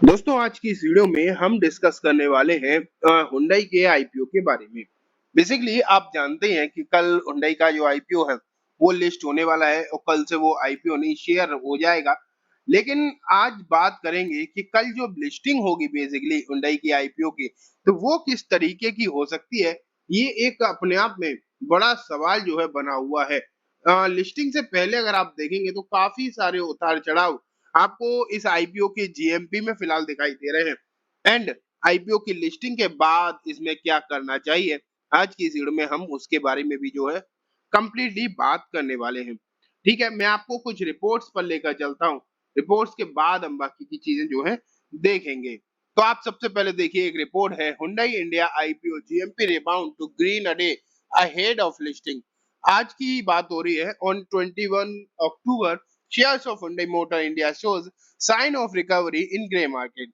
दोस्तों आज की इस वीडियो में हम डिस्कस करने वाले हैं हुंडई के आईपीओ के बारे में। बेसिकली आप जानते हैं कि कल हुंडई का जो आईपीओ है वो लिस्ट होने वाला है और कल से वो आईपीओ नहीं शेयर हो जाएगा। लेकिन आज बात करेंगे कि कल जो लिस्टिंग होगी बेसिकली हुंडई की आईपीओ की, तो वो किस तरीके की हो सकती है। ये एक अपने आप में बड़ा सवाल जो है बना हुआ है। लिस्टिंग से पहले अगर आप देखेंगे तो काफी सारे उतार चढ़ाव आपको इस आईपीओ के जीएमपी में फिलहाल दिखाई दे रहे हैं। एंड आईपीओ की लिस्टिंग के बाद इसमें क्या करना चाहिए, आज की इस वीडियो में हम उसके बारे में भी जो है कंप्लीटली बात करने वाले हैं। ठीक है, मैं आपको कुछ रिपोर्ट्स पर लेकर चलता हूँ। रिपोर्ट्स के बाद हम बाकी की चीजें जो है देखेंगे। तो आप सबसे पहले देखिए, एक रिपोर्ट है Hyundai India IPO GMP rebound to green a day ahead of listing. आज की बात हो रही है on 21 October. Shares of Hyundai Motor India shows sign of recovery in grey market।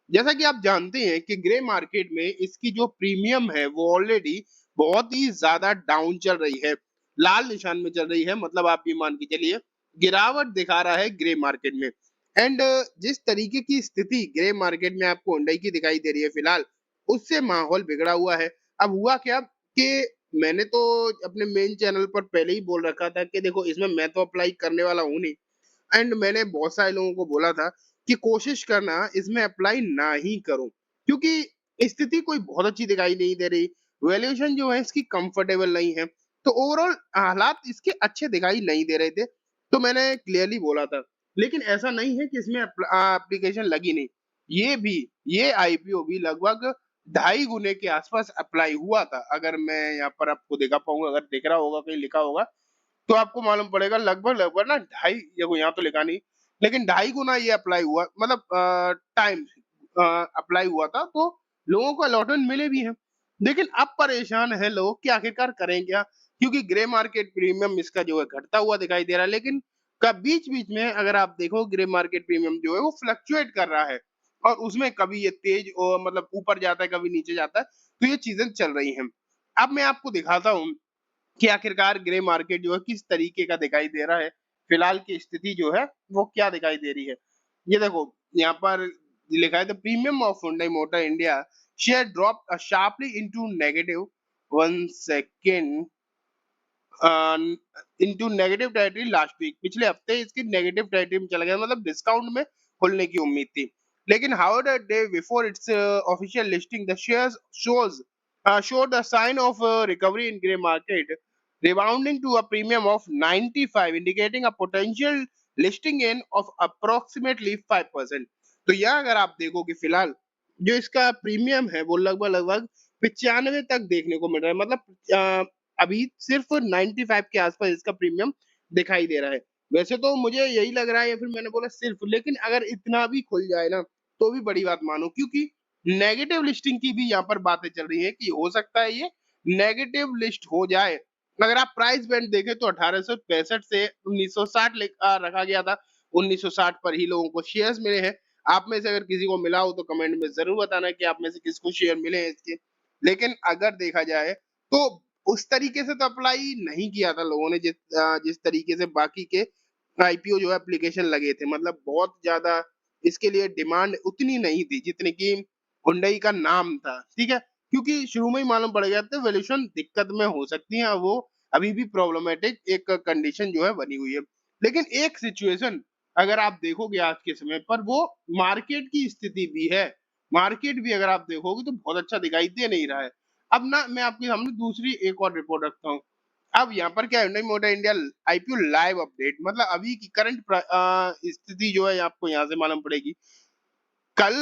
जैसा कि आप जानते हैं कि ग्रे मार्केट में इसकी जो प्रीमियम है वो ऑलरेडी बहुत ही ज्यादा डाउन चल रही है, लाल निशान में चल रही है। मतलब आप ये मान के चलिए गिरावट दिखा रहा है ग्रे मार्केट में। एंड जिस तरीके की स्थिति ग्रे मार्केट में आपको हुंडई की दिखाई दे रही है फिलहाल, उससे माहौल बिगड़ा हुआ है। अब हुआ क्या कि मैंने तो अपने मेन चैनल पर पहले ही बोल रखा था कि देखो इसमें मैं तो अप्लाई करने वाला हूँ नहीं। एंड मैंने बहुत सारे लोगों को बोला था कि कोशिश करना इसमें अप्लाई ना ही करो, क्योंकि स्थिति कोई बहुत अच्छी दिखाई नहीं दे रही। वैल्यूएशन जो है इसकी कंफर्टेबल नहीं है, तो ओवरऑल हालात इसके अच्छे दिखाई नहीं दे रहे थे। तो मैंने क्लियरली बोला था। लेकिन ऐसा नहीं है कि इसमें एप्लीकेशन लगी नहीं। ये भी, ये आईपीओ भी लगभग 2.5 गुने के आसपास अप्लाई हुआ था। अगर मैं यहाँ पर आपको दिखा पाऊंगा, अगर दिख रहा होगा कहीं लिखा होगा, तो आपको मालूम पड़ेगा लगभग लगभग ना ढाई, देखो यहाँ तो लिखा नहीं, लेकिन 2.5 गुना ये अप्लाई हुआ, मतलब टाइम अप्लाई हुआ था। तो लोगों को अलॉटमेंट मिले भी हैं। लेकिन अब परेशान है लोग कि आखिरकार करें क्या, क्योंकि ग्रे मार्केट प्रीमियम इसका जो है घटता हुआ दिखाई दे रहा है। लेकिन का बीच बीच में अगर आप देखो ग्रे मार्केट प्रीमियम जो है वो फ्लक्चुएट कर रहा है, और उसमें कभी ये तेज और मतलब ऊपर जाता है, कभी नीचे जाता है। तो ये चीजें चल रही हैं। अब मैं आपको दिखाता हूँ कि आखिरकार ग्रे मार्केट जो है किस तरीके का दिखाई दे रहा है। फिलहाल की स्थिति जो है वो क्या दिखाई दे रही है। ये देखो, यहाँ पर लिखा है the premium of Hyundai motor India share drop sharply into negative 1 second into negative territory last week. पिछले हफ्ते इसकी नेगेटिव टेरिटरी में चला गया, मतलब डिस्काउंट में खुलने की उम्मीद थी। लेकिन however day before its official listing the shares showed a sign of recovery in grey market, rebounding to a premium of 95, indicating a potential listing gain of approximately 5%। तो यह अगर आप देखो कि फिलहाल जो इसका प्रीमियम है वो लगभग लगभग 95 तक देखने को मिल रहा है। मतलब अभी सिर्फ 95 के आसपास इसका प्रीमियम दिखाई दे रहा है। वैसे तो मुझे यही लग रहा है, या फिर मैंने बोला सिर्फ, लेकिन अगर इतना भी खुल जाए ना तो भी बड़ी बात मानो, क्योंकि नेगेटिव लिस्टिंग की भी यहाँ पर बातें चल रही है कि हो सकता है ये नेगेटिव लिस्ट हो जाए। अगर आप प्राइस बैंड देखें तो 1865 से 1960 रखा गया था। 1960 पर ही लोगों को शेयर्स मिले हैं। आप में से अगर किसी को मिला हो तो कमेंट में जरूर बताना कि आप में से किसको शेयर मिले हैं इसके। लेकिन अगर देखा जाए तो उस तरीके से तो अप्लाई नहीं किया था लोगों ने, जिस तरीके से बाकी के आईपीओ जो एप्लीकेशन लगे थे। मतलब बहुत ज्यादा इसके लिए डिमांड उतनी नहीं थी जितनी की हुंडई का नाम था। ठीक है, क्योंकि शुरू में ही मालूम पड़ गया था वैल्यूएशन दिक्कत में हो सकती है, वो अभी भी प्रॉब्लमेटिक एक कंडीशन जो है बनी हुई है। लेकिन एक सिचुएशन अगर आप देखोगे आज के समय पर, वो मार्केट की स्थिति भी है। मार्केट भी अगर आप देखोगे तो बहुत अच्छा दिखाई दे नहीं रहा है। अब ना मैं आपके सामने दूसरी एक और रिपोर्ट रखता हूँ। अब यहाँ पर क्या है, Hyundai motor India IPO live update, मतलब अभी की करंट स्थिति जो है आपको यहाँ से मालूम पड़ेगी। कल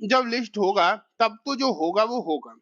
जब लिस्ट होगा तब तो जो होगा वो होगा।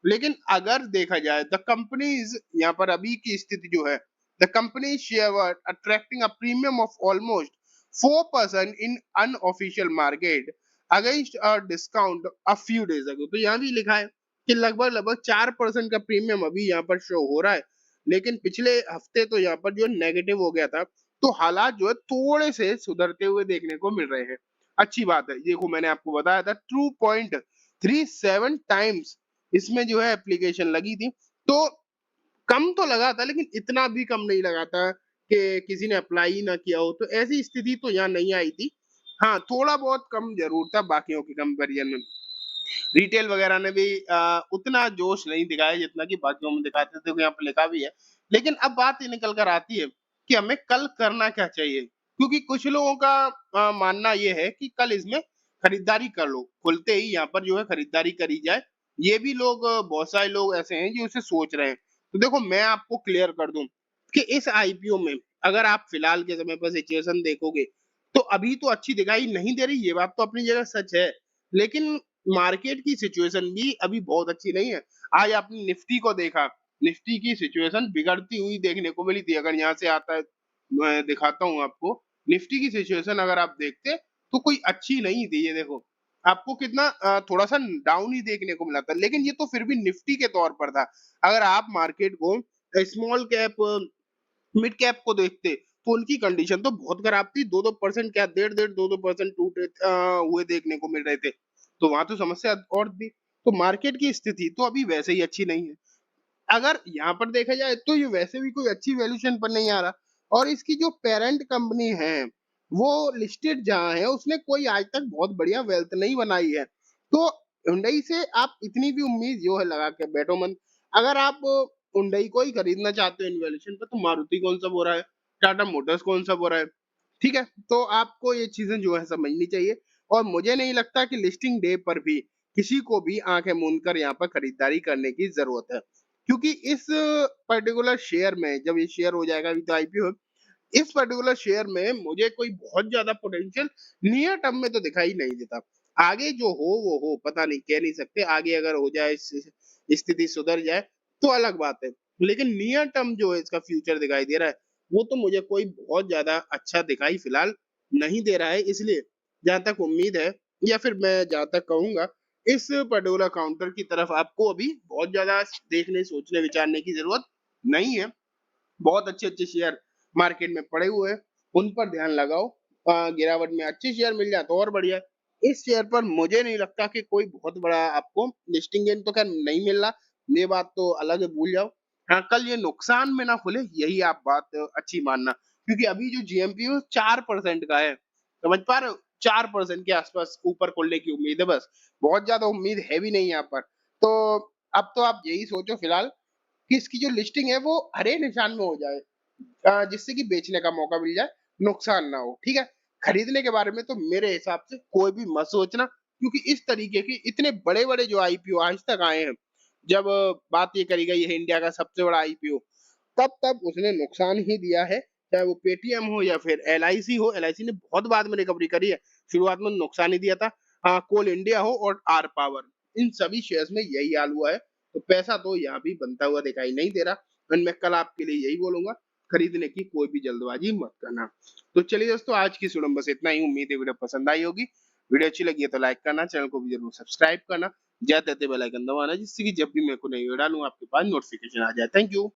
लेकिन अगर देखा जाए द कंपनीज, यहाँ पर अभी की स्थिति जो है, the company share were attracting a premium of almost 4% in unofficial market against a discount a few days ago. तो यहाँ भी लिखा है कि लगभग लगभग 4% का प्रीमियम अभी यहाँ पर शो हो रहा है। लेकिन पिछले हफ्ते तो यहाँ पर जो नेगेटिव हो गया था। तो हालात जो है थोड़े से सुधरते हुए देखने को मिल रहे हैं। अच्छी बात है। देखो मैंने आपको बताया था 2.37 टाइम्स इसमें जो है एप्लीकेशन लगी थी। तो कम तो लगा था, लेकिन इतना भी कम नहीं लगा था कि किसी ने अप्लाई ही ना किया हो। तो ऐसी स्थिति तो यहाँ नहीं आई थी। हाँ, थोड़ा बहुत कम जरूर था बाकियों के कंपेरिजन में। रिटेल वगैरह ने भी उतना जोश नहीं दिखाया जितना कि बाकियों में दिखाते थे, यहाँ पे लिखा भी है। लेकिन अब बात ये निकल कर आती है कि हमें कल करना क्या चाहिए, क्योंकि कुछ लोगों का मानना ये है कि कल इसमें खरीदारी कर लो, खुलते ही यहाँ पर जो है खरीदारी करी जाए। ये भी लोग बहुत सारे लोग ऐसे हैं जो इसे सोच रहे हैं। तो देखो मैं आपको क्लियर कर दूं कि इस आईपीओ में अगर आप फिलहाल के समय पर सिचुएशन देखोगे तो अभी तो अच्छी दिखाई नहीं दे रही, ये बात तो अपनी जगह सच है। लेकिन मार्केट की सिचुएशन भी अभी बहुत अच्छी नहीं है। आज आपने निफ्टी को देखा, निफ्टी की सिचुएशन बिगड़ती हुई देखने को मिली थी। अगर यहाँ से आता है मैं दिखाता हूँ आपको, निफ्टी की सिचुएशन अगर आप देखते तो कोई अच्छी नहीं थी। ये देखो आपको कितना थोड़ा सा डाउन ही देखने को मिला था, लेकिन ये तो फिर भी निफ्टी के तौर पर था। अगर आप मार्केट को स्मॉल कैप मिड कैप को देखते तो उनकी कंडीशन तो बहुत खराब थी। 2-2% क्या, डेढ़ डेढ़ 2-2% टूटे हुए देखने को मिल रहे थे। तो वहां तो समस्या और थी। तो मार्केट की स्थिति तो अभी वैसे ही अच्छी नहीं है। अगर यहाँ पर देखा जाए तो ये वैसे भी कोई अच्छी वैल्यूएशन पर नहीं आ रहा। और इसकी जो पेरेंट कंपनी है वो लिस्टेड जहाँ है उसने कोई आज तक बहुत बढ़िया वेल्थ नहीं बनाई है। तो हुंडई से आप इतनी भी उम्मीद जो है लगा के बैठो मत। अगर आप हुंडई को ही खरीदना चाहते हो इन वैल्यूएशन पर, तो मारुति कौन सा हो रहा है, टाटा मोटर्स कौन सा हो रहा है, ठीक है। तो आपको ये चीजें जो है समझनी चाहिए। और मुझे नहीं लगता कि लिस्टिंग डे पर भी किसी को भी आंखें मूंद कर यहाँ पर खरीदारी करने की जरूरत है, क्योंकि इस पर्टिकुलर शेयर में जब ये शेयर हो जाएगा, अभी तो आईपीओ, इस पर्टिकुलर शेयर में मुझे कोई बहुत ज्यादा पोटेंशियल नियर टर्म में तो दिखाई नहीं देता। आगे जो हो वो हो, पता नहीं, कह नहीं सकते। आगे अगर हो जाए, स्थिति सुधर जाए तो अलग बात है। लेकिन नियर टर्म जो है इसका फ्यूचर दिखाई दे रहा है वो तो मुझे कोई बहुत ज्यादा अच्छा दिखाई फिलहाल नहीं दे रहा है। इसलिए जहां तक उम्मीद है, या फिर मैं जहां तक कहूंगा, इस पर्टिकुलर काउंटर की तरफ आपको अभी बहुत ज्यादा देखने सोचने विचारने की जरूरत नहीं है। बहुत अच्छे अच्छे शेयर मार्केट में पड़े हुए हैं, उन पर ध्यान लगाओ। गिरावट में अच्छे शेयर मिल जाए तो और बढ़िया है। इस शेयर पर मुझे नहीं लगता कि कोई बहुत बड़ा आपको लिस्टिंग गेन तो खैर नहीं मिल रहा, ये बात तो अलग है, भूल जाओ। हाँ, कल ये नुकसान में ना खुले यही आप बात अच्छी मानना, क्योंकि अभी जो जीएमपी है 4% का है, समझ पा रहे हो। 4% के आसपास ऊपर खुलने की उम्मीद है, बस। बहुत ज्यादा उम्मीद है भी नहीं यहाँ पर। तो अब तो आप यही सोचो फिलहाल कि इसकी जो लिस्टिंग है वो हरे निशान में हो जाए, जिससे कि बेचने का मौका मिल जाए, नुकसान ना हो, ठीक है। खरीदने के बारे में तो मेरे हिसाब से कोई भी मत सोचना, क्योंकि इस तरीके के इतने बड़े बड़े जो आईपीओ आज तक आए हैं, जब बात ये करी गई है इंडिया का सबसे बड़ा आईपीओ, तब तब उसने नुकसान ही दिया है। चाहे वो पेटीएम हो या फिर एलआईसी हो, एलआईसी ने बहुत बाद में रिकवरी करी है, शुरुआत में नुकसान ही दिया था। कोल इंडिया हो और आर पावर, इन सभी शेयर्स में यही हाल हुआ है। तो पैसा तो यहाँ भी बनता हुआ दिखाई नहीं दे रहा। और मैं कल आपके लिए यही बोलूंगा, खरीदने की कोई भी जल्दबाजी मत करना। तो चलिए दोस्तों, आज की सुनम बस इतना ही। उम्मीद है वीडियो पसंद आई होगी। वीडियो अच्छी लगी है तो लाइक करना, चैनल को भी जरूर सब्सक्राइब करना, ज्यादा बेल आइकन दबाना, जिससे कि जब भी मैं कोई नई वीडियो डालूं आपके पास नोटिफिकेशन आ जाए। Thank you.